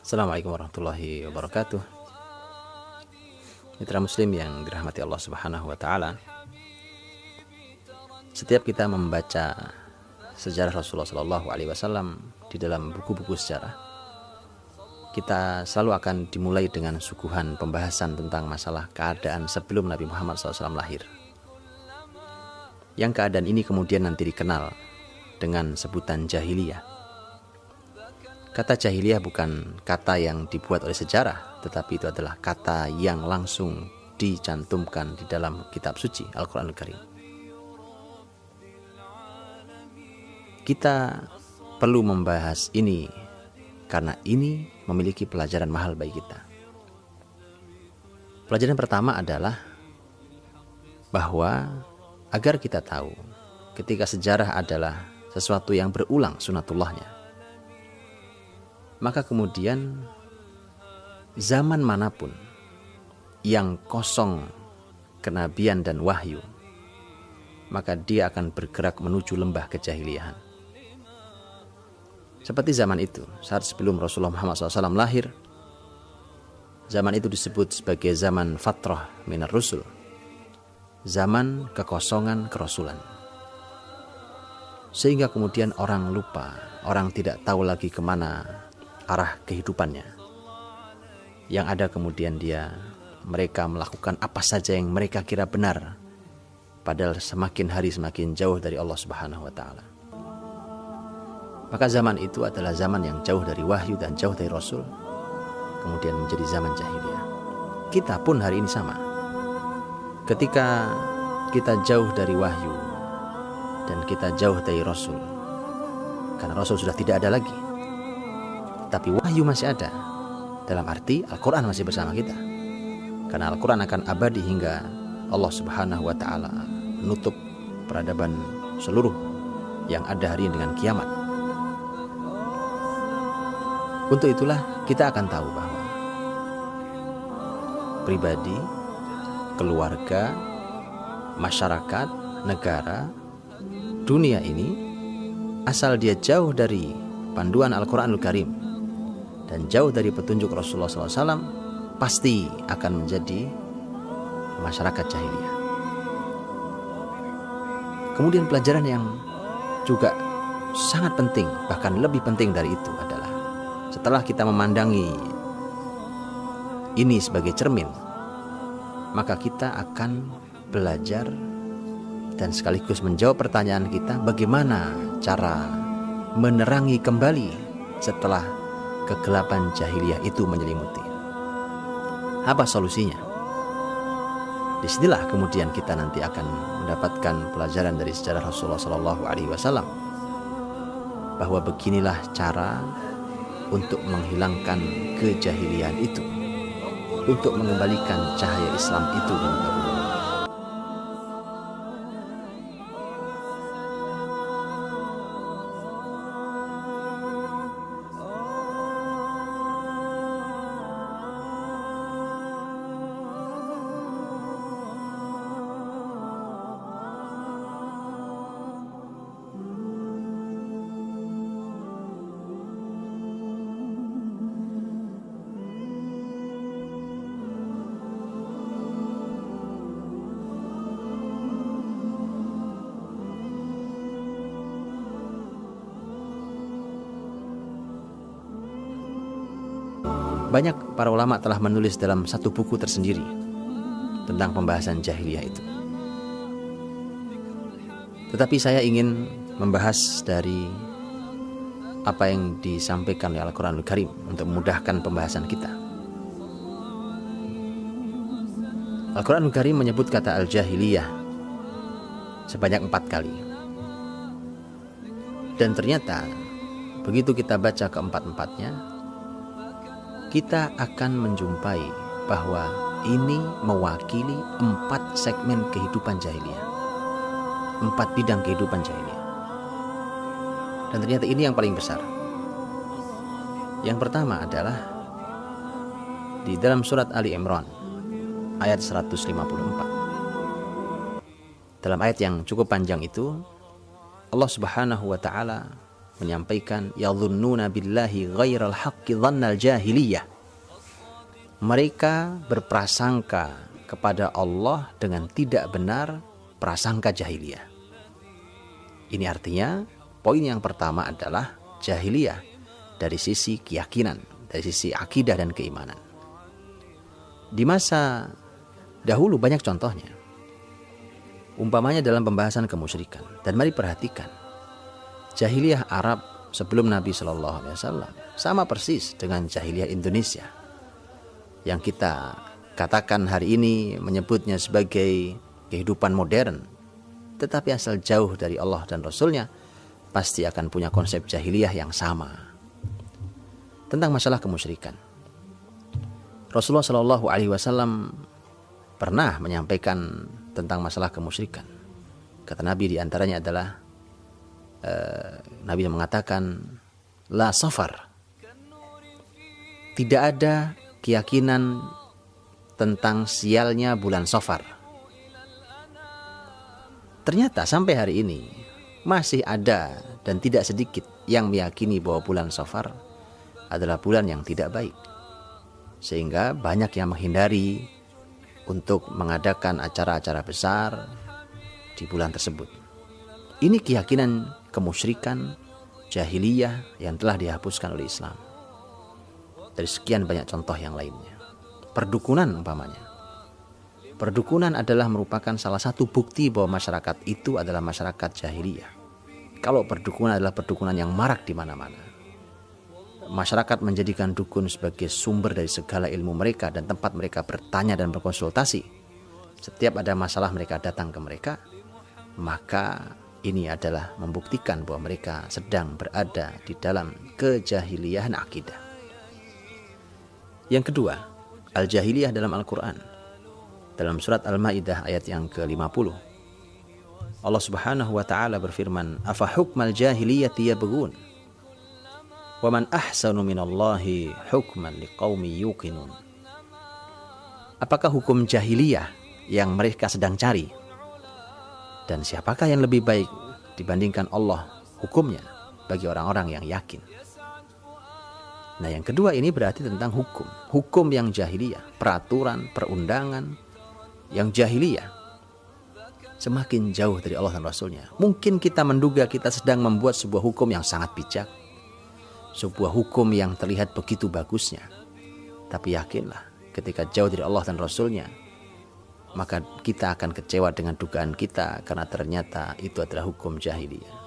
Assalamualaikum warahmatullahi wabarakatuh. Mitra muslim yang dirahmati Allah Subhanahu wa taala. Setiap kita membaca sejarah Rasulullah sallallahu alaihi wasallam di dalam buku-buku sejarah, kita selalu akan dimulai dengan suguhan pembahasan tentang masalah keadaan sebelum Nabi Muhammad SAW lahir. Yang keadaan ini kemudian nanti dikenal dengan sebutan jahiliyah. Kata jahiliyah bukan kata yang dibuat oleh sejarah, tetapi itu adalah kata yang langsung dicantumkan di dalam kitab suci Al-Quranul Karim. Kita perlu membahas ini karena ini memiliki pelajaran mahal bagi kita. Pelajaran pertama adalah bahwa agar kita tahu ketika sejarah adalah sesuatu yang berulang sunatullahnya, maka kemudian zaman manapun yang kosong kenabian dan wahyu, maka dia akan bergerak menuju lembah kejahiliahan. Seperti zaman itu, saat sebelum Rasulullah Muhammad SAW lahir, zaman itu disebut sebagai zaman fatrah minar rusul, zaman kekosongan kerasulan. Sehingga kemudian orang lupa, orang tidak tahu lagi kemana arah kehidupannya. Yang ada kemudian mereka melakukan apa saja yang mereka kira benar, padahal semakin hari semakin jauh dari Allah Subhanahu wa taala. Maka zaman itu adalah zaman yang jauh dari wahyu dan jauh dari Rasul, kemudian menjadi zaman jahiliyah. Kita pun hari ini sama. Ketika kita jauh dari wahyu dan kita jauh dari Rasul, karena Rasul sudah tidak ada lagi, tapi wahyu masih ada. Dalam arti Al-Quran masih bersama kita, karena Al-Quran akan abadi hingga Allah Subhanahu wa ta'ala menutup peradaban seluruh yang ada hari ini dengan kiamat. Untuk itulah kita akan tahu bahwa pribadi, keluarga, masyarakat, negara, dunia ini, asal dia jauh dari panduan Al-Quranul Karim dan jauh dari petunjuk Rasulullah SAW, pasti akan menjadi masyarakat jahiliyah. Kemudian pelajaran yang juga sangat penting, bahkan lebih penting dari itu adalah setelah kita memandangi ini sebagai cermin, maka kita akan belajar dan sekaligus menjawab pertanyaan kita, bagaimana cara menerangi kembali setelah kegelapan jahiliyah itu menyelimuti. Apa solusinya? Disinilah kemudian kita nanti akan mendapatkan pelajaran dari sejarah Rasulullah SAW, bahwa beginilah cara untuk menghilangkan kejahilian itu, untuk mengembalikan cahaya Islam itu di muka bumi. Banyak para ulama telah menulis dalam satu buku tersendiri tentang pembahasan jahiliyah itu. Tetapi saya ingin membahas dari apa yang disampaikan oleh Al-Quranul Karim untuk memudahkan pembahasan kita. Al-Quranul Karim menyebut kata al-jahiliyah sebanyak 4 kali. Dan ternyata begitu kita baca keempat-empatnya, kita akan menjumpai bahwa ini mewakili 4 segmen kehidupan jahiliyah, 4 bidang kehidupan jahiliyah. Dan ternyata ini yang paling besar. Yang pertama adalah di dalam surat Ali Imran ayat 154. Dalam ayat yang cukup panjang itu, Allah Subhanahu wa ta'ala menyampaikan yadhunnuna billahi ghairal haqqi dhannal jahiliyah. Mereka berprasangka kepada Allah dengan tidak benar prasangka jahiliyah. Ini artinya poin yang pertama adalah jahiliyah dari sisi keyakinan, dari sisi akidah dan keimanan. Di masa dahulu banyak contohnya. Umpamanya dalam pembahasan kemusyrikan. Dan mari perhatikan, jahiliyah Arab sebelum Nabi SAW sama persis dengan jahiliyah Indonesia, yang kita katakan hari ini menyebutnya sebagai kehidupan modern, tetapi asal jauh dari Allah dan Rasulnya, pasti akan punya konsep jahiliyah yang sama tentang masalah kemusyrikan. Rasulullah SAW pernah menyampaikan tentang masalah kemusyrikan. Kata Nabi di antaranya adalah Nabi mengatakan la safar. Tidak ada keyakinan tentang sialnya bulan Safar. Ternyata sampai hari ini masih ada dan tidak sedikit yang meyakini bahwa bulan Safar adalah bulan yang tidak baik. Sehingga banyak yang menghindari untuk mengadakan acara-acara besar di bulan tersebut. Ini keyakinan kemusyrikan jahiliyah yang telah dihapuskan oleh Islam. Dari sekian banyak contoh yang lainnya. Perdukunan umpamanya. Perdukunan adalah merupakan salah satu bukti bahwa masyarakat itu adalah masyarakat jahiliyah. Kalau perdukunan adalah perdukunan yang marak di mana-mana. Masyarakat menjadikan dukun sebagai sumber dari segala ilmu mereka dan tempat mereka bertanya dan berkonsultasi. Setiap ada masalah mereka datang ke mereka, maka ini adalah membuktikan bahwa mereka sedang berada di dalam kejahiliyahan akidah. Yang kedua, al-jahiliyah dalam Al-Quran. Dalam surat Al-Ma'idah ayat yang ke-50, Allah Subhanahu wa ta'ala berfirman, afa hukmal jahiliyati yabghun wa man ahsanu minallahi hukman liqaumi yuqinun. Apakah hukum jahiliyah yang mereka sedang cari? Dan siapakah yang lebih baik dibandingkan Allah hukumnya bagi orang-orang yang yakin? Nah, yang kedua ini berarti tentang hukum. Hukum yang jahiliyah, peraturan, perundangan yang jahiliyah, semakin jauh dari Allah dan Rasulnya. Mungkin kita menduga kita sedang membuat sebuah hukum yang sangat bijak, sebuah hukum yang terlihat begitu bagusnya. Tapi yakinlah, ketika jauh dari Allah dan Rasulnya, maka kita akan kecewa dengan dugaan kita, karena ternyata itu adalah hukum jahiliyah.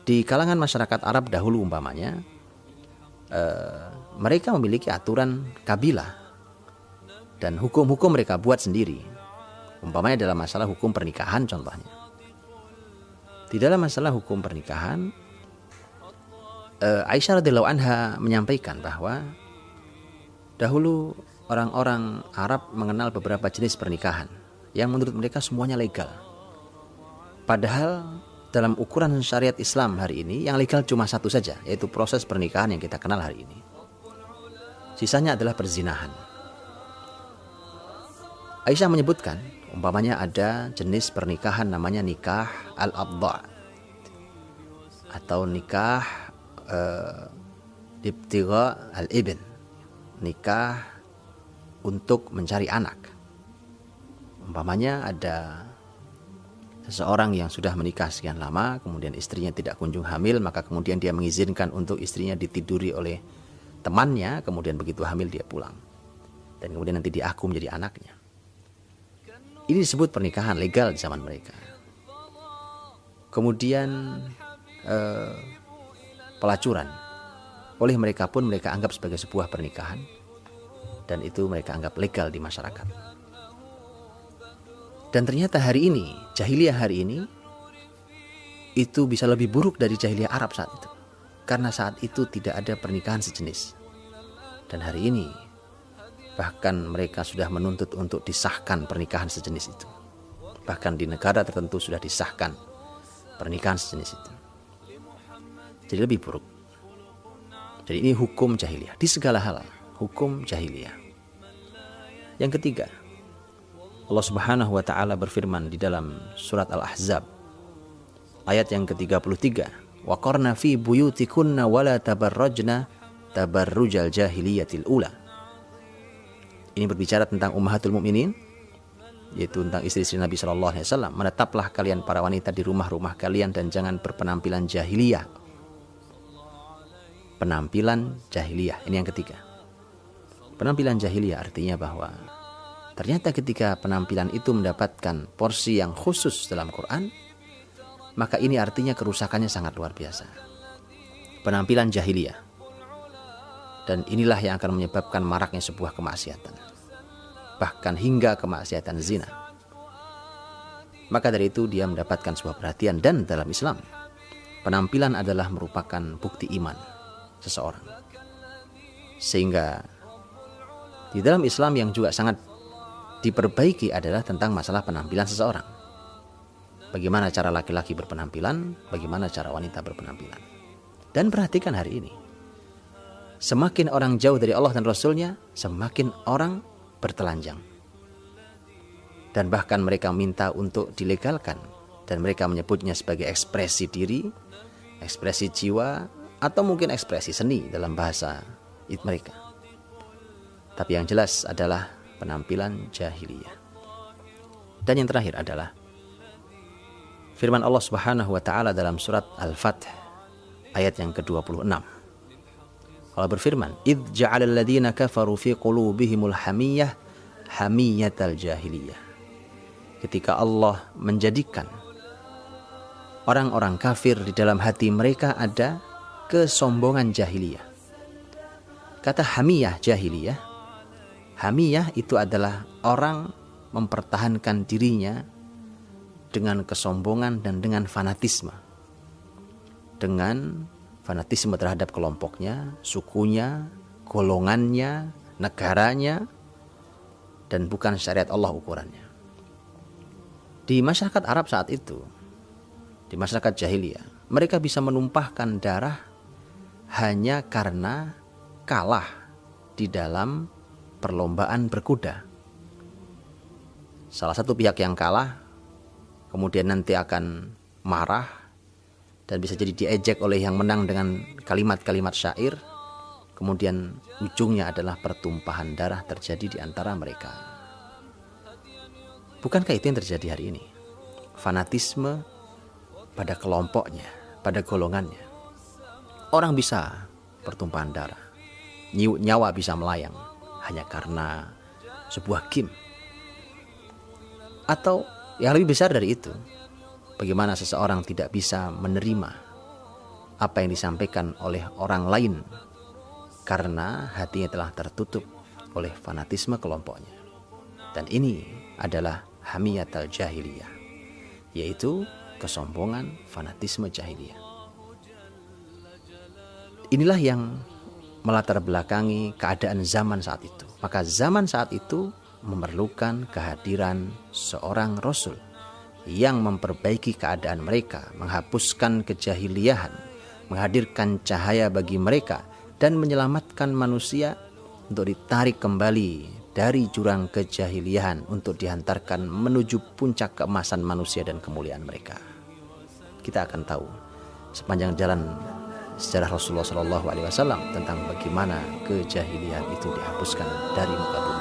Di kalangan masyarakat Arab dahulu umpamanya, mereka memiliki aturan kabilah dan hukum-hukum mereka buat sendiri. Umpamanya dalam masalah hukum pernikahan contohnya. Di dalam masalah hukum pernikahan, Aisyah radhiyallahu anha menyampaikan bahwa dahulu orang-orang Arab mengenal beberapa jenis pernikahan yang menurut mereka semuanya legal. Padahal dalam ukuran syariat Islam hari ini yang legal cuma satu saja, yaitu proses pernikahan yang kita kenal hari ini. Sisanya adalah perzinahan. Aisyah menyebutkan, umpamanya ada jenis pernikahan namanya nikah al-adha atau nikah ibtigha al-ibn, nikah untuk mencari anak. Umpamanya ada seseorang yang sudah menikah sekian lama, kemudian istrinya tidak kunjung hamil, maka kemudian dia mengizinkan untuk istrinya ditiduri oleh temannya, kemudian begitu hamil dia pulang. Dan kemudian nanti diaku menjadi anaknya. Ini disebut pernikahan legal di zaman mereka. Kemudian pelacuran. Oleh mereka pun mereka anggap sebagai sebuah pernikahan. Dan itu mereka anggap legal di masyarakat. Dan ternyata hari ini, jahiliyah hari ini, itu bisa lebih buruk dari jahiliyah Arab saat itu. Karena saat itu tidak ada pernikahan sejenis. Dan hari ini, bahkan mereka sudah menuntut untuk disahkan pernikahan sejenis itu. Bahkan di negara tertentu sudah disahkan pernikahan sejenis itu. Jadi lebih buruk. Jadi ini hukum jahiliyah. Di segala hal, hukum jahiliyah. Yang ketiga, Allah Subhanahu wa ta'ala berfirman di dalam surat Al-Ahzab ayat yang ke-33. wa qarna fi buyutikunna wa la tabarrajna tabarrujal jahiliyatil ula. Ini berbicara tentang ummahatul mukminin, yaitu tentang istri-istri Nabi sallallahu alaihi wasallam. Menetaplah kalian para wanita di rumah-rumah kalian dan jangan berpenampilan jahiliyah. Penampilan jahiliyah, ini yang ketiga. Penampilan jahiliyah artinya bahwa ternyata ketika penampilan itu mendapatkan porsi yang khusus dalam Quran, maka ini artinya kerusakannya sangat luar biasa. Penampilan jahiliyah. Dan inilah yang akan menyebabkan maraknya sebuah kemaksiatan. Bahkan hingga kemaksiatan zina. Maka dari itu dia mendapatkan sebuah perhatian. Dan dalam Islam, penampilan adalah merupakan bukti iman seseorang. Sehingga di dalam Islam yang juga sangat diperbaiki adalah tentang masalah penampilan seseorang. Bagaimana cara laki-laki berpenampilan, bagaimana cara wanita berpenampilan. Dan perhatikan hari ini, semakin orang jauh dari Allah dan Rasulnya, semakin orang bertelanjang. Dan bahkan mereka minta untuk dilegalkan. Dan mereka menyebutnya sebagai ekspresi diri, ekspresi jiwa, atau mungkin ekspresi seni dalam bahasa mereka. Tapi yang jelas adalah penampilan jahiliyah. Dan yang terakhir adalah firman Allah Subhanahu wa taala dalam surat Al-Fath ayat yang ke-26. Allah berfirman, "Idz ja'alal ladzina kafaru fi qulubihimul hamiyyah hamiyatal jahiliyah." Ketika Allah menjadikan orang-orang kafir di dalam hati mereka ada kesombongan jahiliyah. Kata hamiyah jahiliyah, hamiyah itu adalah orang mempertahankan dirinya dengan kesombongan dan dengan fanatisme. Dengan fanatisme terhadap kelompoknya, sukunya, golongannya, negaranya, dan bukan syariat Allah ukurannya. Di masyarakat Arab saat itu, di masyarakat jahiliyah, mereka bisa menumpahkan darah hanya karena kalah di dalam perlombaan berkuda. Salah satu pihak yang kalah kemudian nanti akan marah dan bisa jadi diejek oleh yang menang dengan kalimat-kalimat syair. Kemudian ujungnya adalah pertumpahan darah terjadi di antara mereka. Bukankah itu yang terjadi hari ini? Fanatisme pada kelompoknya, pada golongannya. Orang bisa pertumpahan darah, nyawa bisa melayang hanya karena sebuah game. Atau yang lebih besar dari itu, bagaimana seseorang tidak bisa menerima apa yang disampaikan oleh orang lain karena hatinya telah tertutup oleh fanatisme kelompoknya. Dan ini adalah hamiyatul jahiliyah, yaitu kesombongan fanatisme jahiliyah. Inilah yang melatar belakangi keadaan zaman saat itu. Maka zaman saat itu memerlukan kehadiran seorang Rasul yang memperbaiki keadaan mereka, menghapuskan kejahiliahan, menghadirkan cahaya bagi mereka, dan menyelamatkan manusia untuk ditarik kembali dari jurang kejahiliahan untuk dihantarkan menuju puncak keemasan manusia dan kemuliaan mereka. Kita akan tahu sepanjang jalan sejarah Rasulullah SAW tentang bagaimana kejahiliahan itu dihapuskan dari muka bumi.